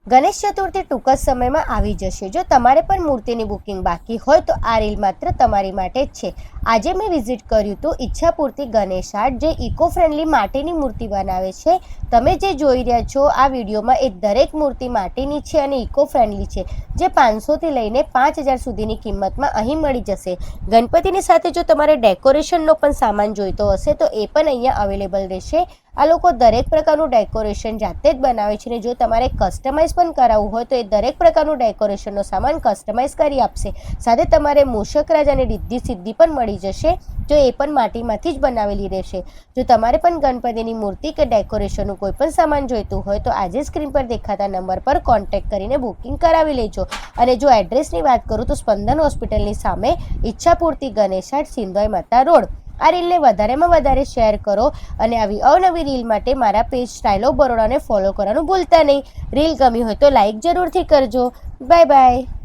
ગણેશ ચતુર્થી ટૂંક જ સમયમાં આવી જશે। જો તમારે પણ મૂર્તિની બુકિંગ બાકી હોય તો આ રીલ માત્ર તમારી માટે જ છે। આજે મેં વિઝિટ કર્યું હતું ઈચ્છાપૂર્તિ ગણેશ આર્ટ, જે ઇકો ફ્રેન્ડલી માટીની મૂર્તિ બનાવે છે। તમે જે જોઈ રહ્યા છો આ વિડીયોમાં એ દરેક મૂર્તિ માટીની છે અને ઇકો ફ્રેન્ડલી છે, જે 500થી લઈને 5000 સુધીની કિંમતમાં અહીં મળી જશે। ગણપતિની સાથે જો તમારે ડેકોરેશનનો પણ સામાન જોઈતો હશે તો એ પણ અહીંયા અવેલેબલ રહેશે। આ લોકો દરેક પ્રકારનું ડેકોરેશન જાતે જ બનાવે છે અને જો તમારે કસ્ટમાઇઝ પણ કરાવવું હોય તો એ દરેક પ્રકારનું ડેકોરેશનનો સામાન કસ્ટમાઇઝ કરી આપશે। સાથે તમારે મૂષકરાજ અને રિદ્ધિ સિદ્ધિ પણ મળી જશે, જો એ પણ માટીમાંથી જ બનાવેલી રહેશે। જો તમારે પણ ગણપતિની મૂર્તિ કે ડેકોરેશનનું કોઈ પણ સામાન જોઈતું હોય તો આજે સ્ક્રીન પર દેખાતા નંબર પર કોન્ટેક્ટ કરીને બુકિંગ કરાવી લેજો। અને જો એડ્રેસની વાત કરું તો સ્પંદન હોસ્પિટલની સામે ઈચ્છાપૂર્તિ ગણેશ આર્ટ, સિંધોઈ માતા રોડ। આ રીલને વધારેમાં વધારે શેર કરો અને આવી અવનવી રીલ માટે મારા પેજ સ્ટાઇલ ઓફ બરોડાને ફોલો કરવાનું ભૂલતા નહીં। રીલ ગમી હોય તો લાઈક જરૂરથી કરજો। Bye bye.